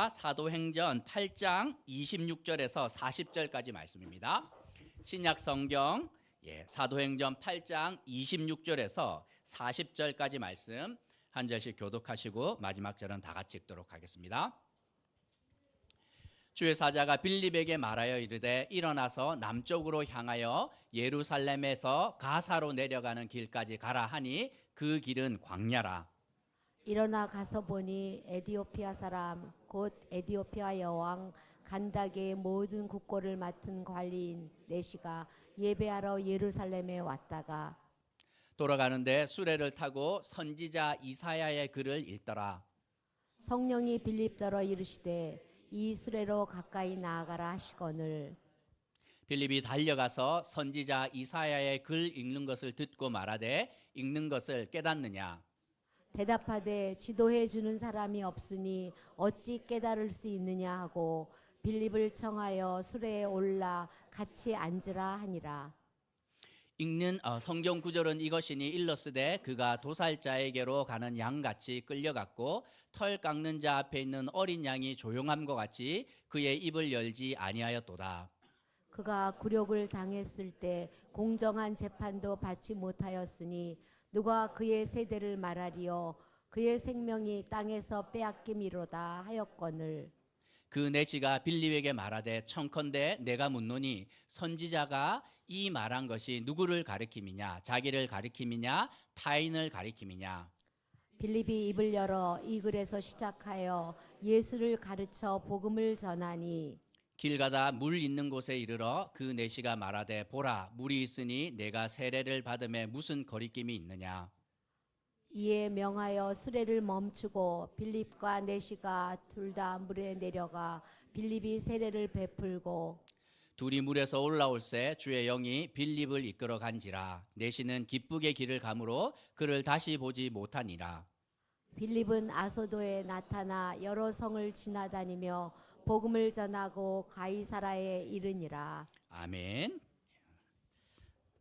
말씀입니다. 사도행전 8장 26절에서 40절까지 말씀입니다. 신약 성경 사도행전 8장 26절에서 40절까지 말씀 한 절씩 교독하시고 마지막 절은 다 같이 읽도록 하겠습니다. 주의 사자가 빌립에게 말하여 이르되 일어나서 남쪽으로 향하여 예루살렘에서 가사로 내려가는 길까지 가라 하니 그 길은 광야라. 일어나 가서 보니 에디오피아 사람 곧 에디오피아 여왕 간닥의 모든 국고를 맡은 관리인 내시가 예배하러 예루살렘에 왔다가 돌아가는데 수레를 타고 선지자 이사야의 글을 읽더라. 성령이 빌립더러 이르시되 이 수레로 가까이 나아가라 하시거늘 빌립이 달려가서 선지자 이사야의 글 읽는 것을 듣고 말하되 읽는 것을 깨닫느냐. 대답하되 지도해 주는 사람이 없으니 어찌 깨달을 수 있느냐 하고 빌립을 청하여 수레에 올라 같이 앉으라 하니라. 읽는 성경 구절은 이것이니 일러스되 그가 도살자에게로 가는 양같이 끌려갔고 털 깎는 자 앞에 있는 어린 양이 조용함과 같이 그의 입을 열지 아니하였도다. 그가 굴욕을 당했을 때 공정한 재판도 받지 못하였으니 누가 그의 세대를 말하리요 그의 생명이 땅에서 빼앗김이로다 하였거늘 그 내시가 빌립에게 말하되 청컨대 내가 묻노니 선지자가 이 말한 것이 누구를 가리킴이냐 자기를 가리킴이냐 타인을 가리킴이냐. 빌립이 입을 열어 이 글에서 시작하여 예수를 가르쳐 복음을 전하니 길 가다 물 있는 곳에 이르러 그 내시가 말하되 보라 물이 있으니 내가 세례를 받음에 무슨 거리낌이 있느냐. 이에 명하여 수레를 멈추고 빌립과 내시가 둘 다 물에 내려가 빌립이 세례를 베풀고 둘이 물에서 올라올새 주의 영이 빌립을 이끌어 간지라. 내시는 기쁘게 길을 가므로 그를 다시 보지 못하니라. 빌립은 아소도에 나타나 여러 성을 지나다니며 복음을 전하고 가이사라에 이르니라. 아멘.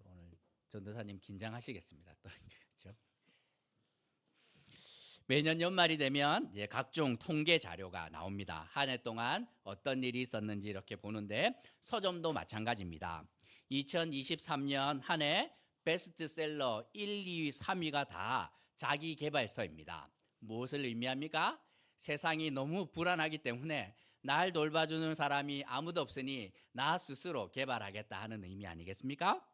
오늘 전도사님 긴장하시겠습니다. 또 그렇죠? 매년 연말이 되면 이제 각종 통계 자료가 나옵니다. 한 해 동안 어떤 일이 있었는지 이렇게 보는데 서점도 마찬가지입니다. 2023년 한 해 베스트셀러 1, 2위, 3위가 다 자기 개발서입니다. 무엇을 의미합니까? 세상이 너무 불안하기 때문에 날 돌봐주는 사람이 아무도 없으니 나 스스로 개발하겠다 하는 의미 아니겠습니까?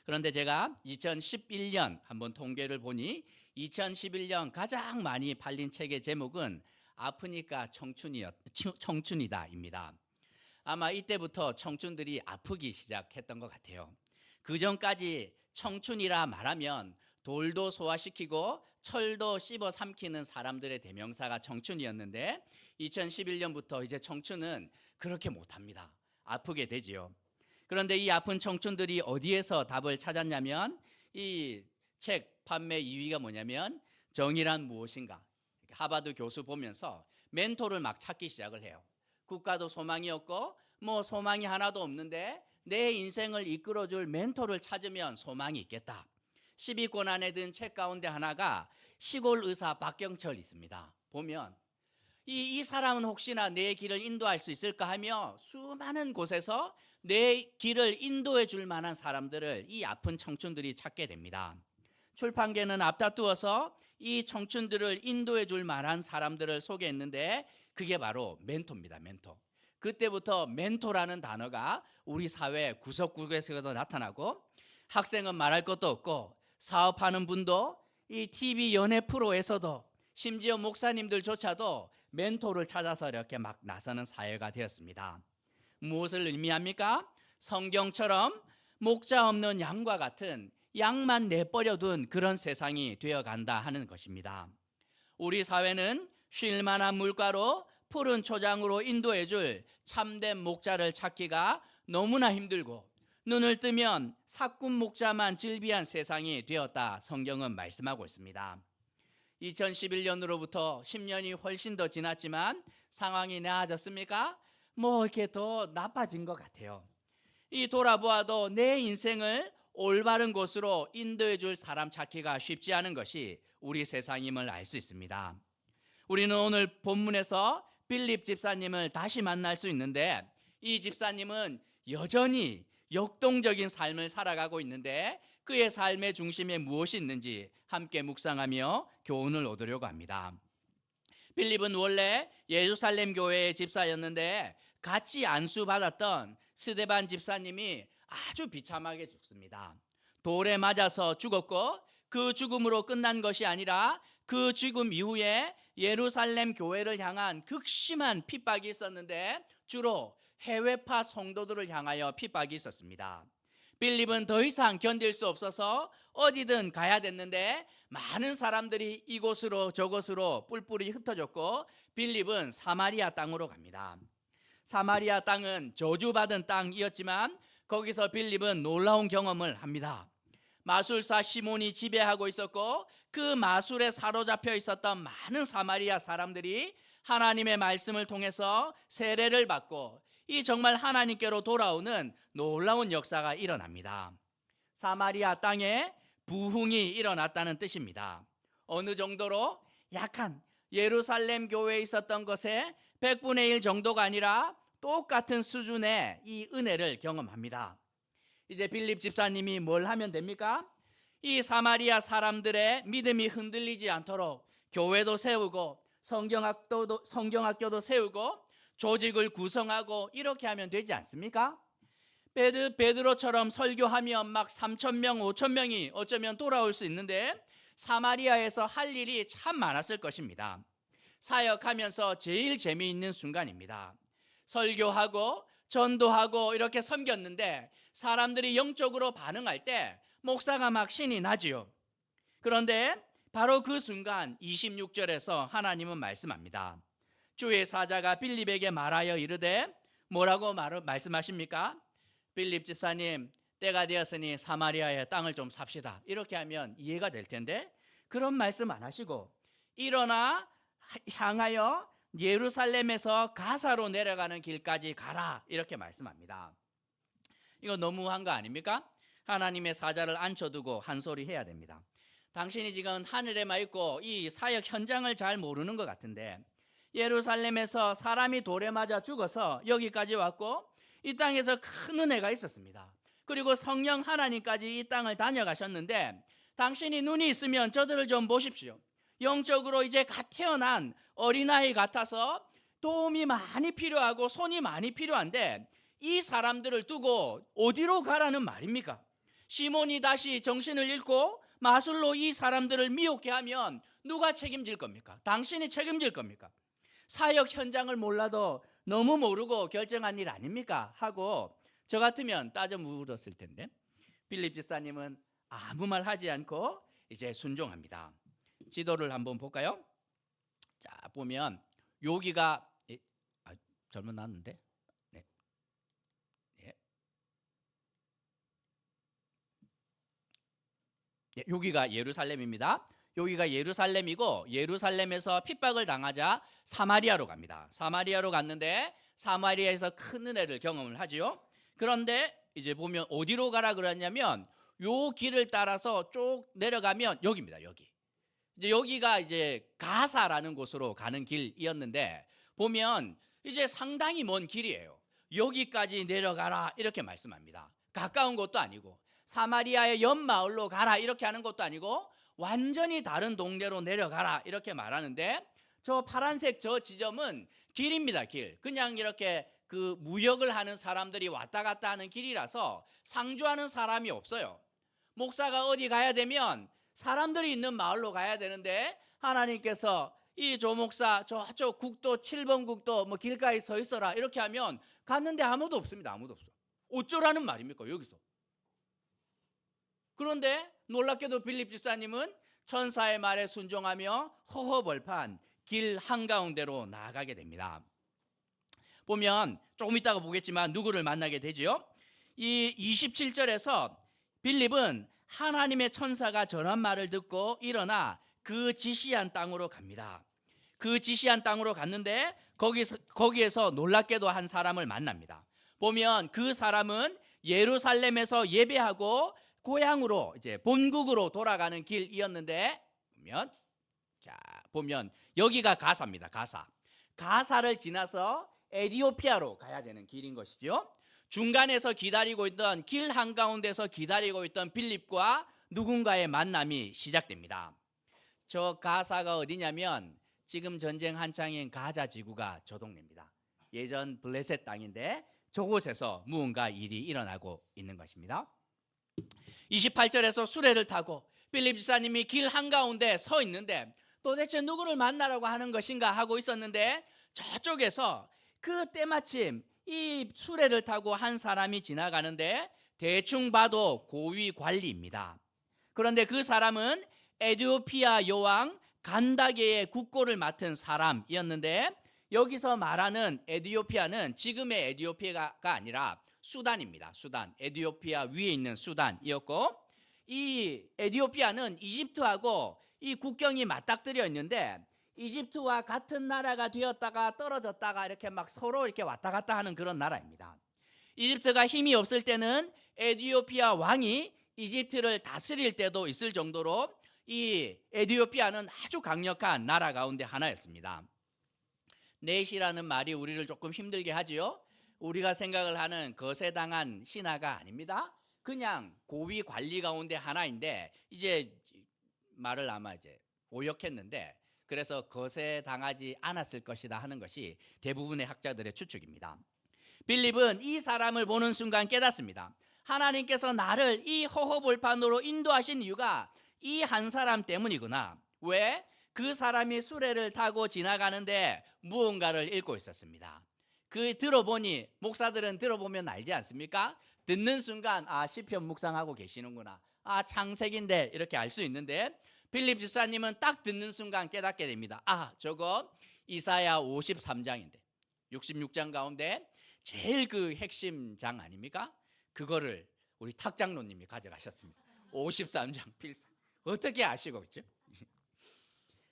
그런데 제가 2011년 한번 통계를 보니 2011년 가장 많이 팔린 책의 제목은 아프니까 청춘이다입니다. 아마 이때부터 청춘들이 아프기 시작했던 것 같아요. 그 전까지 청춘이라 말하면 돌도 소화시키고 철도 씹어 삼키는 사람들의 대명사가 청춘이었는데 2011년부터 이제 청춘은 그렇게 못합니다. 아프게 되지요. 그런데 이 아픈 청춘들이 어디에서 답을 찾았냐면 이 책 판매 2위가 뭐냐면 정의란 무엇인가. 하버드 교수 보면서 멘토를 막 찾기 시작을 해요. 국가도 소망이 없고 뭐 소망이 하나도 없는데 내 인생을 이끌어줄 멘토를 찾으면 소망이 있겠다. 10위권 안에 든 책 가운데 하나가 시골 의사 박경철 있습니다. 보면 이 사람은 혹시나 내 길을 인도할 수 있을까 하며 수많은 곳에서 내 길을 인도해 줄 만한 사람들을 이 아픈 청춘들이 찾게 됩니다. 출판계는 앞다투어서 이 청춘들을 인도해 줄 만한 사람들을 소개했는데 그게 바로 멘토입니다. 멘토. 그때부터 멘토라는 단어가 우리 사회 구석구석에서도 나타나고 학생은 말할 것도 없고 사업하는 분도 이 TV 연예 프로에서도 심지어 목사님들조차도 멘토를 찾아서 이렇게 막 나서는 사회가 되었습니다. 무엇을 의미합니까? 성경처럼 목자 없는 양과 같은 양만 내버려둔 그런 세상이 되어간다 하는 것입니다. 우리 사회는 쉴 만한 물가로 푸른 초장으로 인도해줄 참된 목자를 찾기가 너무나 힘들고 눈을 뜨면 사꾼 목자만 즐비한 세상이 되었다 성경은 말씀하고 있습니다. 2011년으로부터 10년이 훨씬 더 지났지만 상황이 나아졌습니까? 뭐 이렇게 더 나빠진 것 같아요. 이 돌아보아도 내 인생을 올바른 곳으로 인도해 줄 사람 찾기가 쉽지 않은 것이 우리 세상임을 알 수 있습니다. 우리는 오늘 본문에서 빌립 집사님을 다시 만날 수 있는데, 이 집사님은 여전히 역동적인 삶을 살아가고 있는데 그의 삶의 중심에 무엇이 있는지 함께 묵상하며 교훈을 얻으려고 합니다. 빌립은 원래 예루살렘 교회의 집사였는데 같이 안수받았던 스데반 집사님이 아주 비참하게 죽습니다. 돌에 맞아서 죽었고, 그 죽음으로 끝난 것이 아니라 그 죽음 이후에 예루살렘 교회를 향한 극심한 핍박이 있었는데 주로 해외파 성도들을 향하여 핍박이 있었습니다. 빌립은 더 이상 견딜 수 없어서 어디든 가야 됐는데 많은 사람들이 이곳으로 저곳으로 뿔뿔이 흩어졌고, 빌립은 사마리아 땅으로 갑니다. 사마리아 땅은 저주받은 땅이었지만 거기서 빌립은 놀라운 경험을 합니다. 마술사 시몬이 지배하고 있었고, 그 마술에 사로잡혀 있었던 많은 사마리아 사람들이 하나님의 말씀을 통해서 세례를 받고 이 정말 하나님께로 돌아오는 놀라운 역사가 일어납니다. 사마리아 땅에 부흥이 일어났다는 뜻입니다. 어느 정도로? 약한 예루살렘 교회에 있었던 것의 100분의 1 정도가 아니라 똑같은 수준의 이 은혜를 경험합니다. 이제 빌립 집사님이 뭘 하면 됩니까? 이 사마리아 사람들의 믿음이 흔들리지 않도록 교회도 세우고 성경학교도 세우고 조직을 구성하고 이렇게 하면 되지 않습니까? 베드로처럼 설교하면 막 3,000명, 5,000명이 어쩌면 돌아올 수 있는데 사마리아에서 할 일이 참 많았을 것입니다. 사역하면서 제일 재미있는 순간입니다. 설교하고 전도하고 이렇게 섬겼는데 사람들이 영적으로 반응할 때 목사가 막 신이 나지요. 그런데 바로 그 순간 26절에서 하나님은 말씀합니다. 주의 사자가 빌립에게 말하여 이르되, 뭐라고 말씀하십니까? 빌립 집사님, 때가 되었으니 사마리아의 땅을 좀 삽시다. 이렇게 하면 이해가 될 텐데 그런 말씀 안 하시고, 일어나 향하여 예루살렘에서 가사로 내려가는 길까지 가라, 이렇게 말씀합니다. 이거 너무한 거 아닙니까? 하나님의 사자를 앉혀두고 한 소리 해야 됩니다. 당신이 지금 하늘에만 있고 이 사역 현장을 잘 모르는 것 같은데, 예루살렘에서 사람이 돌에 맞아 죽어서 여기까지 왔고 이 땅에서 큰 은혜가 있었습니다. 그리고 성령 하나님까지 이 땅을 다녀가셨는데 당신이 눈이 있으면 저들을 좀 보십시오. 영적으로 이제 갓 태어난 어린아이 같아서 도움이 많이 필요하고 손이 많이 필요한데 이 사람들을 두고 어디로 가라는 말입니까? 시몬이 다시 정신을 잃고 마술로 이 사람들을 미혹게 하면 누가 책임질 겁니까? 당신이 책임질 겁니까? 사역 현장을 몰라도 너무 모르고 결정한 일 아닙니까? 하고 저 같으면 따져 물었을 텐데, 빌립 집사님은 아무 말 하지 않고 이제 순종합니다. 지도를 한번 볼까요? 자, 보면 여기가 잘못 나왔는데, 네. 여기가 예루살렘입니다. 여기가 예루살렘이고, 예루살렘에서 핍박을 당하자 사마리아로 갑니다. 사마리아로 갔는데 사마리아에서 큰 은혜를 경험을 하지요. 그런데 이제 보면 어디로 가라 그러냐면 요 길을 따라서 쭉 내려가면 여기입니다. 여기. 이제 여기가 이제 가사라는 곳으로 가는 길이었는데 보면 이제 상당히 먼 길이에요. 여기까지 내려가라 이렇게 말씀합니다. 가까운 곳도 아니고 사마리아의 옆 마을로 가라 이렇게 하는 것도 아니고 완전히 다른 동네로 내려가라 이렇게 말하는데, 저 파란색 저 지점은 길입니다. 길. 그냥 이렇게 그 무역을 하는 사람들이 왔다 갔다 하는 길이라서 상주하는 사람이 없어요. 목사가 어디 가야 되면 사람들이 있는 마을로 가야 되는데 하나님께서 이 조목사 저쪽 국도 7번 국도 뭐 길가에 서 있어라 이렇게 하면 갔는데 아무도 없습니다. 아무도 없어. 어쩌라는 말입니까 여기서? 그런데 놀랍게도 빌립 집사님은 천사의 말에 순종하며 허허벌판 길 한가운데로 나아가게 됩니다. 보면 조금 이따가 보겠지만 누구를 만나게 되지요? 이 27절에서 빌립은 하나님의 천사가 전한 말을 듣고 일어나 그 지시한 땅으로 갑니다. 그 지시한 땅으로 갔는데 거기에서 놀랍게도 한 사람을 만납니다. 보면 그 사람은 예루살렘에서 예배하고 고향으로 이제 본국으로 돌아가는 길이었는데 보면 여기가 가사입니다. 가사. 가사를 지나서 에디오피아로 가야 되는 길인 것이죠. 중간에서 기다리고 있던 길 한가운데서 기다리고 있던 빌립과 누군가의 만남이 시작됩니다. 저 가사가 어디냐면 지금 전쟁 한창인 가자 지구가 저 동네입니다. 예전 블레셋 땅인데 저곳에서 무언가 일이 일어나고 있는 것입니다. 28절에서 수레를 타고 빌립 지사님이 길 한가운데 서 있는데 도대체 누구를 만나라고 하는 것인가 하고 있었는데 저쪽에서 그 때마침 이 수레를 타고 한 사람이 지나가는데 대충 봐도 고위 관리입니다. 그런데 그 사람은 에디오피아 여왕 간다게의 국고를 맡은 사람이었는데 여기서 말하는 에디오피아는 지금의 에디오피아가 아니라 수단입니다. 수단, 에디오피아 위에 있는 수단이었고 이 에디오피아는 이집트하고 이 국경이 맞닥뜨려 있는데 이집트와 같은 나라가 되었다가 떨어졌다가 이렇게 막 서로 이렇게 왔다 갔다 하는 그런 나라입니다. 이집트가 힘이 없을 때는 에디오피아 왕이 이집트를 다스릴 때도 있을 정도로 이 에디오피아는 아주 강력한 나라 가운데 하나였습니다. 넷이라는 말이 우리를 조금 힘들게 하지요. 우리가 생각을 하는 거세당한 신하가 아닙니다. 그냥 고위 관리 가운데 하나인데 이제 말을 아마 이제 오역했는데 그래서 거세당하지 않았을 것이다 하는 것이 대부분의 학자들의 추측입니다. 빌립은 이 사람을 보는 순간 깨닫습니다. 하나님께서 나를 이 허허벌판으로 인도하신 이유가 이 한 사람 때문이구나. 왜? 그 사람이 수레를 타고 지나가는데 무언가를 읽고 있었습니다. 그 들어보니 목사들은 들어보면 알지 않습니까? 듣는 순간 시편 묵상하고 계시는구나. 창세기인데 이렇게 알 수 있는데 빌립 지사님은 딱 듣는 순간 깨닫게 됩니다. 저거 이사야 53장인데 66장 가운데 제일 그 핵심 장 아닙니까? 그거를 우리 탁장로님이 가져가셨습니다. 53장 필사. 어떻게 아시고 있죠?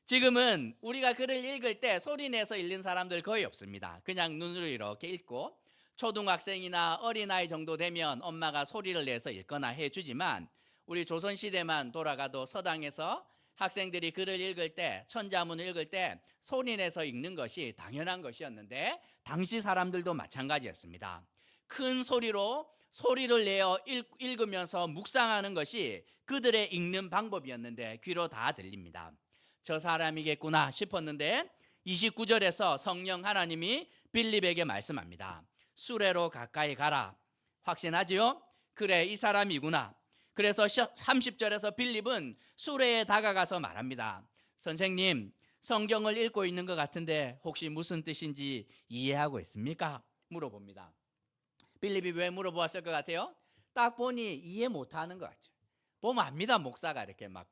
지금은 우리가 글을 읽을 때 소리내서 읽는 사람들 거의 없습니다. 그냥 눈으로 이렇게 읽고 초등학생이나 어린아이 정도 되면 엄마가 소리를 내서 읽거나 해주지만 우리 조선시대만 돌아가도 서당에서 학생들이 글을 읽을 때 천자문을 읽을 때 소리내서 읽는 것이 당연한 것이었는데 당시 사람들도 마찬가지였습니다. 큰 소리로 소리를 내어 읽으면서 묵상하는 것이 그들의 읽는 방법이었는데 귀로 다 들립니다. 저 사람이겠구나 싶었는데 29절에서 성령 하나님이 빌립에게 말씀합니다. 수레로 가까이 가라. 확신하지요? 그래, 이 사람이구나. 그래서 30절에서 빌립은 수레에 다가가서 말합니다. 선생님, 성경을 읽고 있는 것 같은데 혹시 무슨 뜻인지 이해하고 있습니까? 물어봅니다. 빌립이 왜 물어보았을 것 같아요? 딱 보니 이해 못하는 것 같죠. 보면 압니다. 목사가 이렇게 막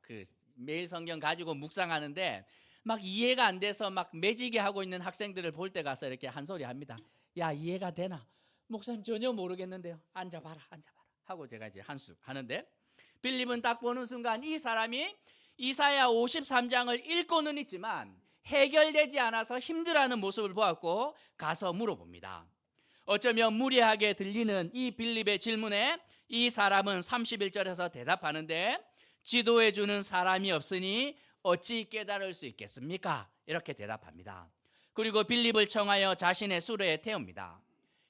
매일 성경 가지고 묵상하는데 막 이해가 안 돼서 막 매지게 하고 있는 학생들을 볼 때 가서 이렇게 한 소리 합니다. 야, 이해가 되나? 목사님 전혀 모르겠는데요. 앉아봐라 하고 제가 이제 한수 하는데 빌립은 딱 보는 순간 이 사람이 이사야 53장을 읽고는 있지만 해결되지 않아서 힘들어하는 모습을 보았고 가서 물어봅니다. 어쩌면 무례하게 들리는 이 빌립의 질문에 이 사람은 31절에서 대답하는데 지도해 주는 사람이 없으니 어찌 깨달을 수 있겠습니까? 이렇게 대답합니다. 그리고 빌립을 청하여 자신의 수레에 태웁니다.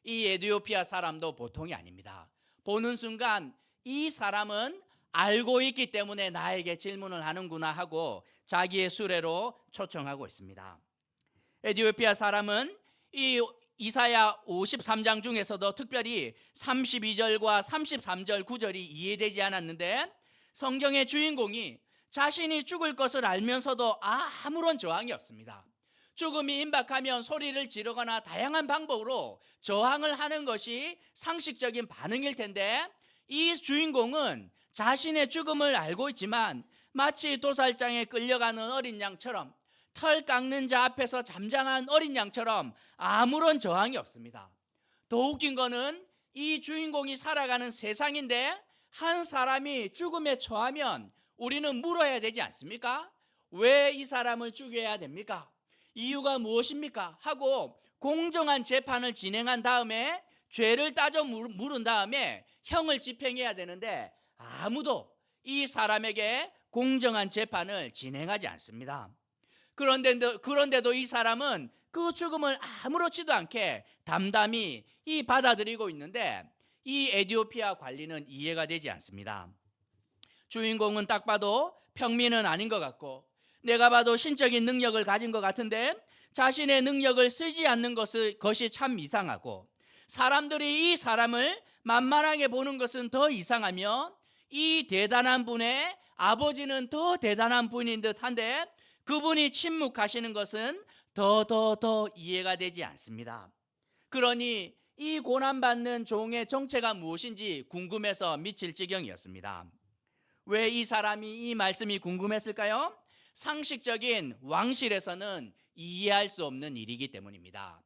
이 에티오피아 사람도 보통이 아닙니다. 보는 순간 이 사람은 알고 있기 때문에 나에게 질문을 하는구나 하고 자기의 수레로 초청하고 있습니다. 에티오피아 사람은 이 이사야 53장 중에서도 특별히 32절과 33절 9절이 이해되지 않았는데 성경의 주인공이 자신이 죽을 것을 알면서도 아무런 저항이 없습니다. 죽음이 임박하면 소리를 지르거나 다양한 방법으로 저항을 하는 것이 상식적인 반응일 텐데 이 주인공은 자신의 죽음을 알고 있지만 마치 도살장에 끌려가는 어린 양처럼 털 깎는 자 앞에서 잠잠한 어린 양처럼 아무런 저항이 없습니다. 더 웃긴 거는 이 주인공이 살아가는 세상인데 한 사람이 죽음에 처하면 우리는 물어야 되지 않습니까? 왜 이 사람을 죽여야 됩니까? 이유가 무엇입니까? 하고 공정한 재판을 진행한 다음에 죄를 따져 물은 다음에 형을 집행해야 되는데 아무도 이 사람에게 공정한 재판을 진행하지 않습니다. 그런데도 이 사람은 그 죽음을 아무렇지도 않게 담담히 받아들이고 있는데 이 에티오피아 관리는 이해가 되지 않습니다. 주인공은 딱 봐도 평민은 아닌 것 같고 내가 봐도 신적인 능력을 가진 것 같은데 자신의 능력을 쓰지 않는 것이 참 이상하고 사람들이 이 사람을 만만하게 보는 것은 더 이상하며 이 대단한 분의 아버지는 더 대단한 분인 듯한데 그분이 침묵하시는 것은 더 이해가 되지 않습니다. 그러니 이 고난받는 종의 정체가 무엇인지 궁금해서 미칠 지경이었습니다. 왜 이 사람이 이 말씀이 궁금했을까요? 상식적인 왕실에서는 이해할 수 없는 일이기 때문입니다.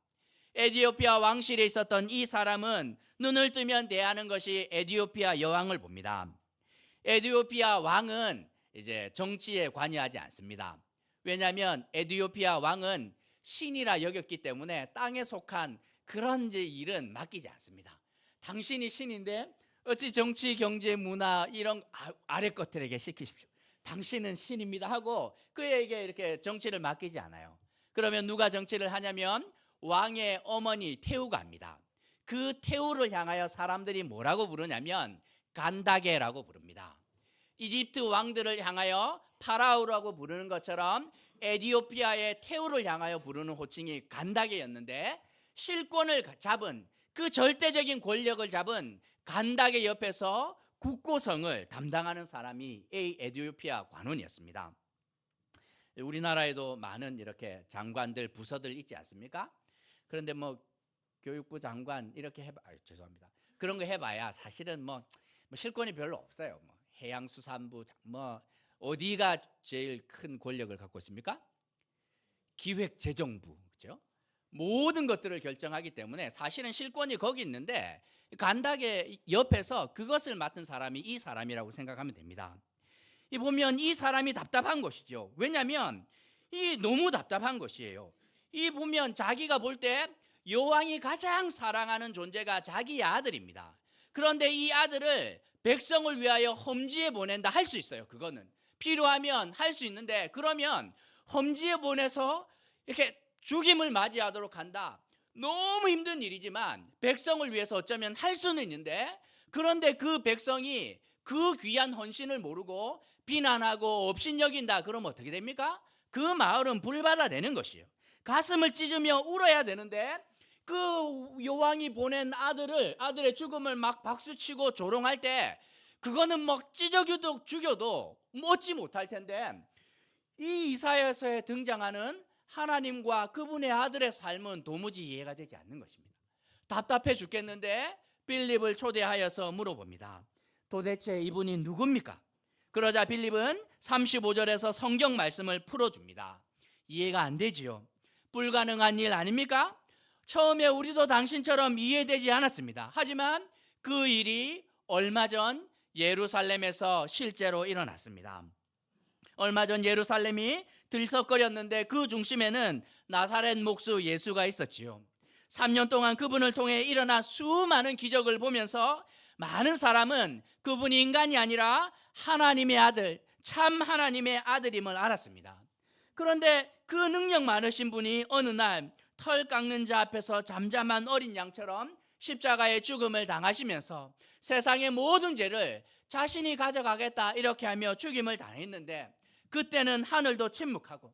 에티오피아 왕실에 있었던 이 사람은 눈을 뜨면 대하는 것이 에티오피아 여왕을 봅니다. 에티오피아 왕은 이제 정치에 관여하지 않습니다. 왜냐하면 에티오피아 왕은 신이라 여겼기 때문에 땅에 속한 그런 일은 맡기지 않습니다. 당신이 신인데 어찌 정치, 경제, 문화 이런 아래 것들에게 시키십시오. 당신은 신입니다 하고 그에게 이렇게 정치를 맡기지 않아요. 그러면 누가 정치를 하냐면 왕의 어머니 테우가 합니다. 그 테우를 향하여 사람들이 뭐라고 부르냐면 간다게라고 부릅니다. 이집트 왕들을 향하여 파라오라고 부르는 것처럼 에티오피아의 테우를 향하여 부르는 호칭이 간다게였는데 실권을 잡은 그 절대적인 권력을 잡은 간다게 옆에서 국고성을 담당하는 사람이 에티오피아 관원이었습니다. 우리나라에도 많은 이렇게 장관들, 부서들 있지 않습니까? 그런데 뭐 교육부 장관 이렇게 죄송합니다. 그런 거 해봐야 사실은 뭐 실권이 별로 없어요. 뭐 해양수산부 뭐 어디가 제일 큰 권력을 갖고 있습니까? 기획재정부, 그렇죠? 모든 것들을 결정하기 때문에 사실은 실권이 거기 있는데 간다게 옆에서 그것을 맡은 사람이 이 사람이라고 생각하면 됩니다. 이 보면 이 사람이 답답한 것이죠. 왜냐하면 이 너무 답답한 것이에요. 이 보면 자기가 볼 때 여왕이 가장 사랑하는 존재가 자기의 아들입니다. 그런데 이 아들을 백성을 위하여 험지에 보낸다 할 수 있어요. 그거는 필요하면 할 수 있는데 그러면 험지에 보내서 이렇게 죽임을 맞이하도록 한다. 너무 힘든 일이지만 백성을 위해서 어쩌면 할 수는 있는데 그런데 그 백성이 그 귀한 헌신을 모르고 비난하고 업신여긴다. 그러면 어떻게 됩니까? 그 마을은 불받아내는 것이에요. 가슴을 찢으며 울어야 되는데 그 여왕이 보낸 아들의 죽음을 막 박수치고 조롱할 때 그거는 막 찢어도 죽여도 얻지 못할 텐데 이 이사야서에 등장하는 하나님과 그분의 아들의 삶은 도무지 이해가 되지 않는 것입니다. 답답해 죽겠는데 빌립을 초대하여서 물어봅니다. 도대체 이분이 누굽니까? 그러자 빌립은 35절에서 성경 말씀을 풀어줍니다. 이해가 안 되지요. 불가능한 일 아닙니까? 처음에 우리도 당신처럼 이해되지 않았습니다. 하지만 그 일이 얼마 전 예루살렘에서 실제로 일어났습니다. 얼마 전 예루살렘이 들썩거렸는데 그 중심에는 나사렛 목수 예수가 있었지요. 3년 동안 그분을 통해 일어난 수많은 기적을 보면서 많은 사람은 그분이 인간이 아니라 하나님의 아들, 참 하나님의 아들임을 알았습니다. 그런데 그 능력 많으신 분이 어느 날 털 깎는 자 앞에서 잠잠한 어린 양처럼 십자가의 죽음을 당하시면서 세상의 모든 죄를 자신이 가져가겠다 이렇게 하며 죽임을 당했는데 그때는 하늘도 침묵하고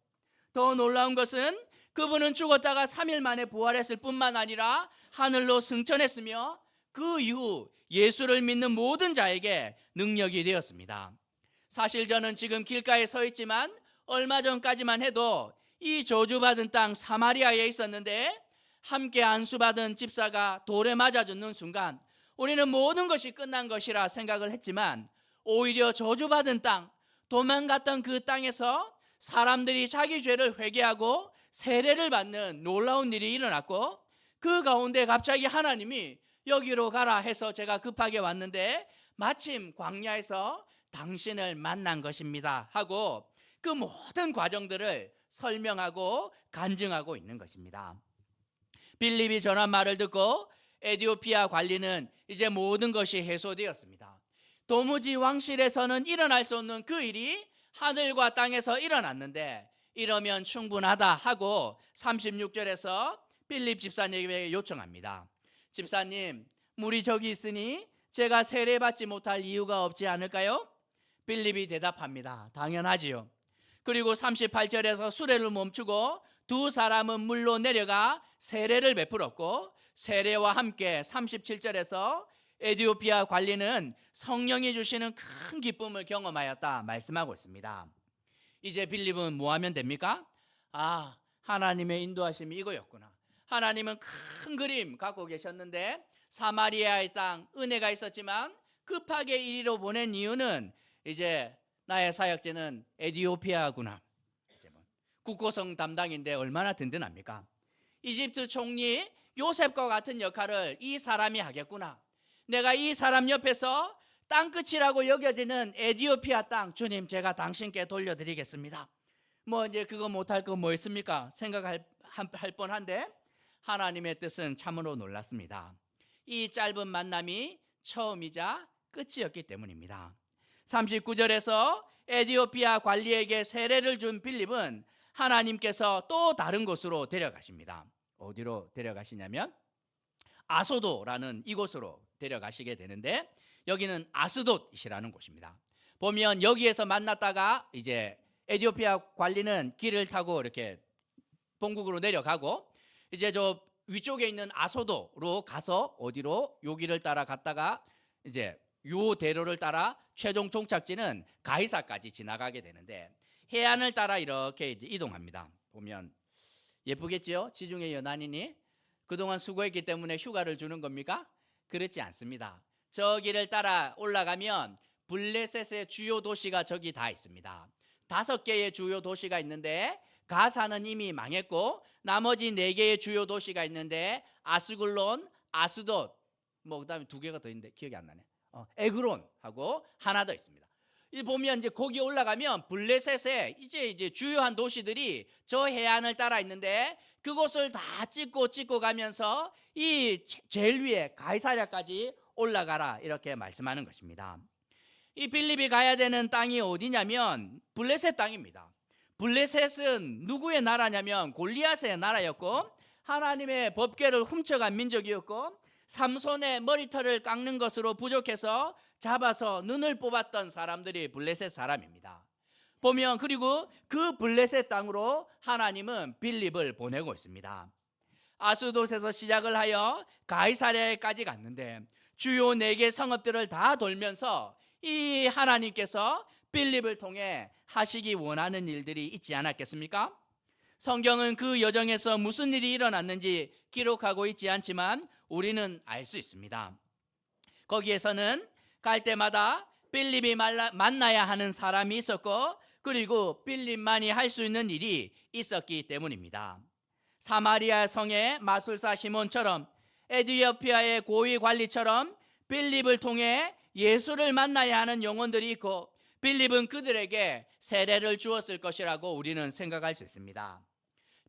더 놀라운 것은 그분은 죽었다가 3일 만에 부활했을 뿐만 아니라 하늘로 승천했으며 그 이후 예수를 믿는 모든 자에게 능력이 되었습니다. 사실 저는 지금 길가에 서 있지만 얼마 전까지만 해도 이 저주받은 땅 사마리아에 있었는데 함께 안수받은 집사가 돌에 맞아 죽는 순간 우리는 모든 것이 끝난 것이라 생각을 했지만 오히려 저주받은 땅, 도망갔던 그 땅에서 사람들이 자기 죄를 회개하고 세례를 받는 놀라운 일이 일어났고 그 가운데 갑자기 하나님이 여기로 가라 해서 제가 급하게 왔는데 마침 광야에서 당신을 만난 것입니다 하고 그 모든 과정들을 설명하고 간증하고 있는 것입니다. 빌립이 전한 말을 듣고 에티오피아 관리는 이제 모든 것이 해소되었습니다. 도무지 왕실에서는 일어날 수 없는 그 일이 하늘과 땅에서 일어났는데 이러면 충분하다 하고 36절에서 빌립 집사님에게 요청합니다. 집사님, 물이 저기 있으니 제가 세례받지 못할 이유가 없지 않을까요? 빌립이 대답합니다. 당연하지요. 그리고 38절에서 수레를 멈추고 두 사람은 물로 내려가 세례를 베풀었고, 세례와 함께 37절에서 에티오피아 관리는 성령이 주시는 큰 기쁨을 경험하였다 말씀하고 있습니다. 이제 빌립은 뭐 하면 됩니까? 하나님의 인도하심이 이거였구나. 하나님은 큰 그림 갖고 계셨는데 사마리아의 땅 은혜가 있었지만 급하게 이리로 보낸 이유는 이제 나의 사역지는 에티오피아구나. 국고성 담당인데 얼마나 든든합니까? 이집트 총리 요셉과 같은 역할을 이 사람이 하겠구나. 내가 이 사람 옆에서 땅끝이라고 여겨지는 에티오피아 땅, 주님 제가 당신께 돌려드리겠습니다. 뭐 이제 그거 못할 거 뭐 있습니까? 생각할 뻔한데 하나님의 뜻은 참으로 놀랐습니다. 이 짧은 만남이 처음이자 끝이었기 때문입니다. 39절에서 에티오피아 관리에게 세례를 준 빌립은 하나님께서 또 다른 곳으로 데려가십니다. 어디로 데려가시냐면 아소도라는 이곳으로 데려가시게 되는데, 여기는 아스돗이라는 곳입니다. 보면 여기에서 만났다가 이제 에티오피아 관리는 길을 타고 이렇게 본국으로 내려가고, 이제 저 위쪽에 있는 아소도로 가서 어디로 요 길을 따라 갔다가 이제 요 대로를 따라 최종 종착지는 가이사까지 지나가게 되는데, 해안을 따라 이렇게 이제 이동합니다. 보면 예쁘겠지요? 지중해 연안이니 그동안 수고했기 때문에 휴가를 주는 겁니까? 그렇지 않습니다. 저 길을 따라 올라가면 블레셋의 주요 도시가 저기 다 있습니다. 5개의 주요 도시가 있는데 가사는 이미 망했고, 나머지 4개의 주요 도시가 있는데 아스글론, 아스돗, 뭐 그다음에 2개가 더 있는데 기억이 안 나네. 에그론하고 하나 더 있습니다. 이 보면 이제 거기 올라가면 블레셋의 이제 주요한 도시들이 저 해안을 따라 있는데, 그곳을 다 찍고 가면서 이 제일 위에 가이사랴까지 올라가라 이렇게 말씀하는 것입니다. 이 빌립이 가야 되는 땅이 어디냐면 블레셋 땅입니다. 블레셋은 누구의 나라냐면 골리앗의 나라였고, 하나님의 법궤를 훔쳐간 민족이었고, 삼손의 머리털을 깎는 것으로 부족해서 잡아서 눈을 뽑았던 사람들이 블레셋 사람입니다. 보면 그리고 그 블레셋 땅으로 하나님은 빌립을 보내고 있습니다. 아스돗에서 시작을 하여 가이사랴에까지 갔는데 주요 4개 성읍들을 다 돌면서 이 하나님께서 빌립을 통해 하시기 원하는 일들이 있지 않았겠습니까? 성경은 그 여정에서 무슨 일이 일어났는지 기록하고 있지 않지만 우리는 알 수 있습니다. 거기에서는 갈 때마다 빌립이 만나야 하는 사람이 있었고, 그리고 빌립만이 할 수 있는 일이 있었기 때문입니다. 사마리아 성의 마술사 시몬처럼, 에티오피아의 고위 관리처럼 빌립을 통해 예수를 만나야 하는 영혼들이 있고, 빌립은 그들에게 세례를 주었을 것이라고 우리는 생각할 수 있습니다.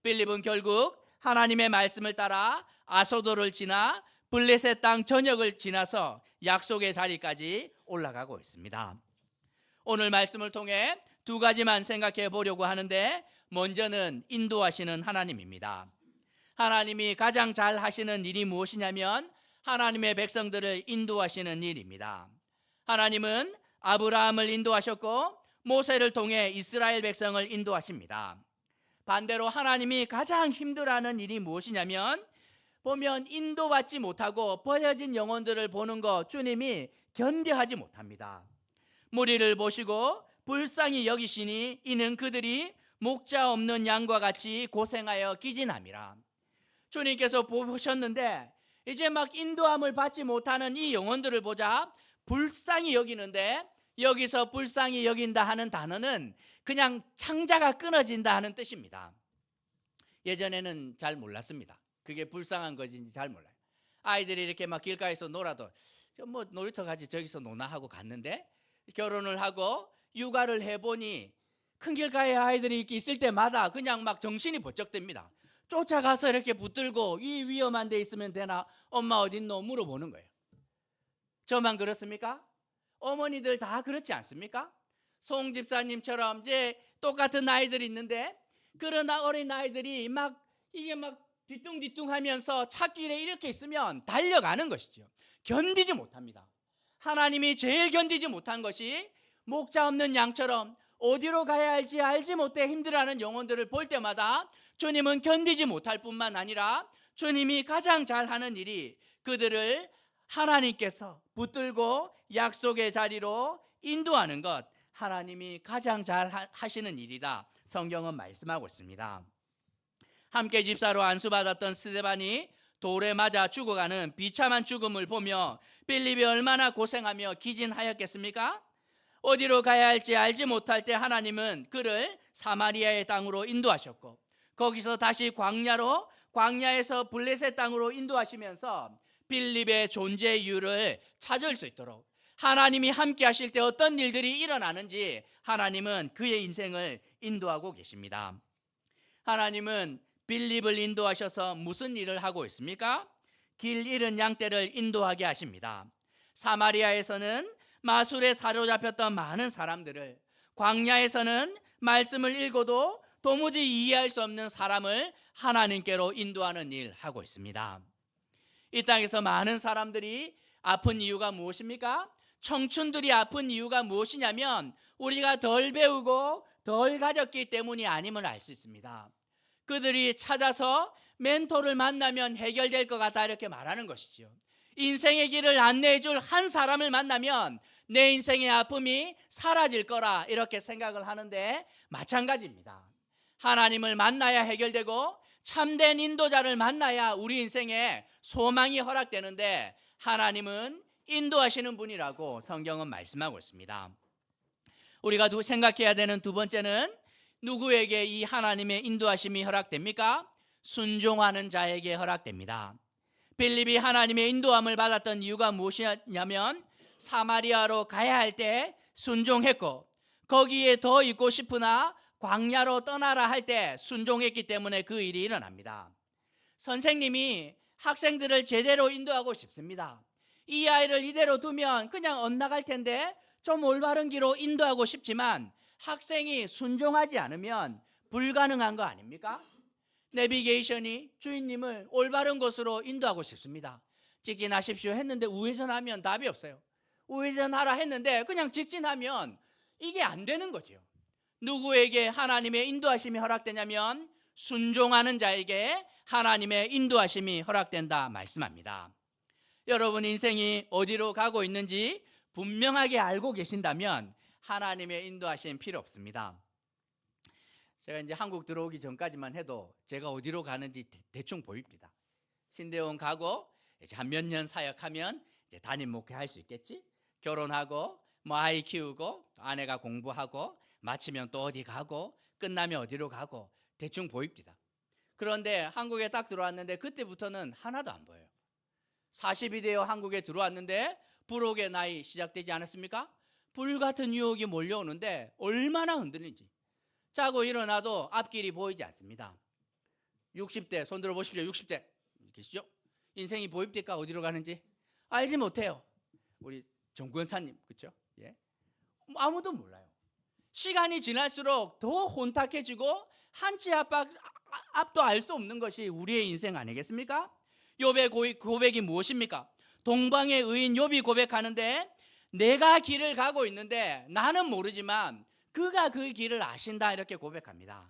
빌립은 결국 하나님의 말씀을 따라 아소도를 지나 블레셋 땅 전역을 지나서 약속의 자리까지 올라가고 있습니다. 오늘 말씀을 통해 2가지만 생각해 보려고 하는데, 먼저는 인도하시는 하나님입니다. 하나님이 가장 잘 하시는 일이 무엇이냐면 하나님의 백성들을 인도하시는 일입니다. 하나님은 아브라함을 인도하셨고 모세를 통해 이스라엘 백성을 인도하십니다. 반대로 하나님이 가장 힘들어하는 일이 무엇이냐면, 보면 인도받지 못하고 버려진 영혼들을 보는 것 주님이 견뎌하지 못합니다. 무리를 보시고 불쌍히 여기시니 이는 그들이 목자 없는 양과 같이 고생하여 기진함이라. 주님께서 보셨는데 이제 막 인도함을 받지 못하는 이 영혼들을 보자 불쌍히 여기는데, 여기서 불쌍히 여긴다 하는 단어는 그냥 창자가 끊어진다 하는 뜻입니다. 예전에는 잘 몰랐습니다. 그게 불쌍한 것인지 잘 몰라요. 아이들이 이렇게 막 길가에서 놀아도 뭐 놀이터 가지 저기서 노나 하고 갔는데, 결혼을 하고 육아를 해보니 큰 길가에 아이들이 있을 때마다 그냥 막 정신이 번쩍 듭니다. 쫓아가서 이렇게 붙들고 이 위험한 데 있으면 되나, 엄마 어딨노 물어보는 거예요. 저만 그렇습니까? 어머니들 다 그렇지 않습니까? 송 집사님처럼 이제 똑같은 아이들이 있는데 그러나 어린 아이들이 이게 뒤뚱뒤뚱하면서 찾길에 이렇게 있으면 달려가는 것이죠. 견디지 못합니다. 하나님이 제일 견디지 못한 것이 목자 없는 양처럼 어디로 가야 할지 알지 못해 힘들어하는 영혼들을 볼 때마다 주님은 견디지 못할 뿐만 아니라 주님이 가장 잘하는 일이 그들을 하나님께서 붙들고 약속의 자리로 인도하는 것, 하나님이 가장 잘 하시는 일이다, 성경은 말씀하고 있습니다. 함께 집사로 안수받았던 스데반이 돌에 맞아 죽어가는 비참한 죽음을 보며 빌립이 얼마나 고생하며 기진하였겠습니까? 어디로 가야 할지 알지 못할 때 하나님은 그를 사마리아의 땅으로 인도하셨고, 거기서 다시 광야에서 블레셋 땅으로 인도하시면서 빌립의 존재 이유를 찾을 수 있도록, 하나님이 함께 하실 때 어떤 일들이 일어나는지 하나님은 그의 인생을 인도하고 계십니다. 하나님은 빌립을 인도하셔서 무슨 일을 하고 있습니까? 길 잃은 양떼를 인도하게 하십니다. 사마리아에서는 마술에 사로잡혔던 많은 사람들을, 광야에서는 말씀을 읽어도 도무지 이해할 수 없는 사람을 하나님께로 인도하는 일 하고 있습니다. 이 땅에서 많은 사람들이 아픈 이유가 무엇입니까? 청춘들이 아픈 이유가 무엇이냐면 우리가 덜 배우고 덜 가졌기 때문이 아님을 알 수 있습니다. 그들이 찾아서 멘토를 만나면 해결될 것 같다 이렇게 말하는 것이죠. 인생의 길을 안내해 줄 한 사람을 만나면 내 인생의 아픔이 사라질 거라 이렇게 생각을 하는데 마찬가지입니다. 하나님을 만나야 해결되고 참된 인도자를 만나야 우리 인생에 소망이 허락되는데, 하나님은 인도하시는 분이라고 성경은 말씀하고 있습니다. 우리가 생각해야 되는 두 번째는 누구에게 이 하나님의 인도하심이 허락됩니까? 순종하는 자에게 허락됩니다. 빌립이 하나님의 인도함을 받았던 이유가 무엇이냐면 사마리아로 가야 할 때 순종했고, 거기에 더 있고 싶으나 광야로 떠나라 할 때 순종했기 때문에 그 일이 일어납니다. 선생님이 학생들을 제대로 인도하고 싶습니다. 이 아이를 이대로 두면 그냥 엇나갈 텐데 좀 올바른 길로 인도하고 싶지만 학생이 순종하지 않으면 불가능한 거 아닙니까? 내비게이션이 주인님을 올바른 곳으로 인도하고 싶습니다. 직진하십시오 했는데 우회전하면 답이 없어요. 우회전하라 했는데 그냥 직진하면 이게 안 되는 거죠. 누구에게 하나님의 인도하심이 허락되냐면 순종하는 자에게 하나님의 인도하심이 허락된다 말씀합니다. 여러분 인생이 어디로 가고 있는지 분명하게 알고 계신다면 하나님의 인도하심 필요 없습니다. 제가 이제 한국 들어오기 전까지만 해도 제가 어디로 가는지 대충 보입니다. 신대원 가고 이제 한 몇 년 사역하면 이제 담임 목회 할 수 있겠지? 결혼하고 아이 키우고 아내가 공부하고 마치면 또 어디 가고 끝나면 어디로 가고 대충 보입니다. 그런데 한국에 딱 들어왔는데 그때부터는 하나도 안 보여요. 40이 되어 한국에 들어왔는데 불혹의 나이 시작되지 않았습니까? 불같은 유혹이 몰려오는데 얼마나 흔들린지. 자고 일어나도 앞길이 보이지 않습니다. 60대 손 들어 보십시오. 60대 계시죠? 인생이 보입니까? 어디로 가는지 알지 못해요. 우리 정권사님 그렇죠? 예. 아무도 몰라요. 시간이 지날수록 더 혼탁해지고 한치 앞도 알 수 없는 것이 우리의 인생 아니겠습니까? 욥의 고백이 무엇입니까? 동방의 의인 욥이 고백하는데 내가 길을 가고 있는데 나는 모르지만 그가 그 길을 아신다 이렇게 고백합니다.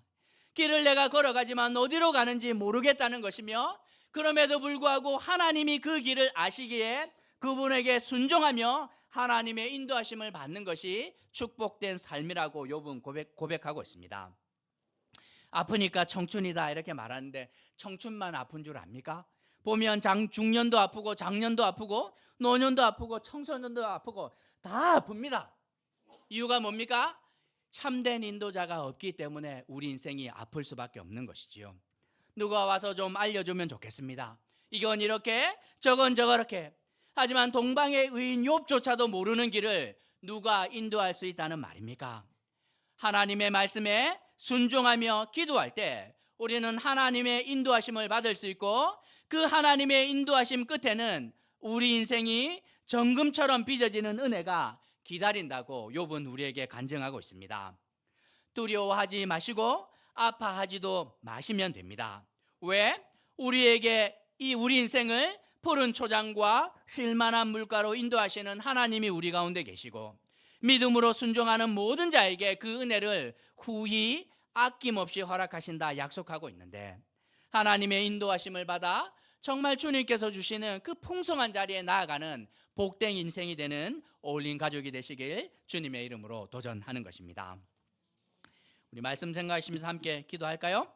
길을 내가 걸어가지만 어디로 가는지 모르겠다는 것이며 그럼에도 불구하고 하나님이 그 길을 아시기에 그분에게 순종하며 하나님의 인도하심을 받는 것이 축복된 삶이라고 욥은 고백하고 있습니다. 아프니까 청춘이다 이렇게 말하는데 청춘만 아픈 줄 압니까? 보면 중년도 아프고 장년도 아프고 노년도 아프고 청소년도 아프고 다 아픕니다. 이유가 뭡니까? 참된 인도자가 없기 때문에 우리 인생이 아플 수밖에 없는 것이지요. 누가 와서 좀 알려주면 좋겠습니다. 이건 이렇게 저건 저렇게. 하지만 동방의 의인 욥조차도 모르는 길을 누가 인도할 수 있다는 말입니까? 하나님의 말씀에 순종하며 기도할 때 우리는 하나님의 인도하심을 받을 수 있고 그 하나님의 인도하심 끝에는 우리 인생이 정금처럼 빚어지는 은혜가 기다린다고 욥은 우리에게 간증하고 있습니다. 두려워하지 마시고 아파하지도 마시면 됩니다. 왜? 우리에게 우리 인생을 푸른 초장과 쉴만한 물가로 인도하시는 하나님이 우리 가운데 계시고 믿음으로 순종하는 모든 자에게 그 은혜를 후히 아낌없이 허락하신다 약속하고 있는데, 하나님의 인도하심을 받아 정말 주님께서 주시는 그 풍성한 자리에 나아가는 복된 인생이 되는 어울린 가족이 되시길 주님의 이름으로 도전하는 것입니다. 우리 말씀 생각하시면서 함께 기도할까요?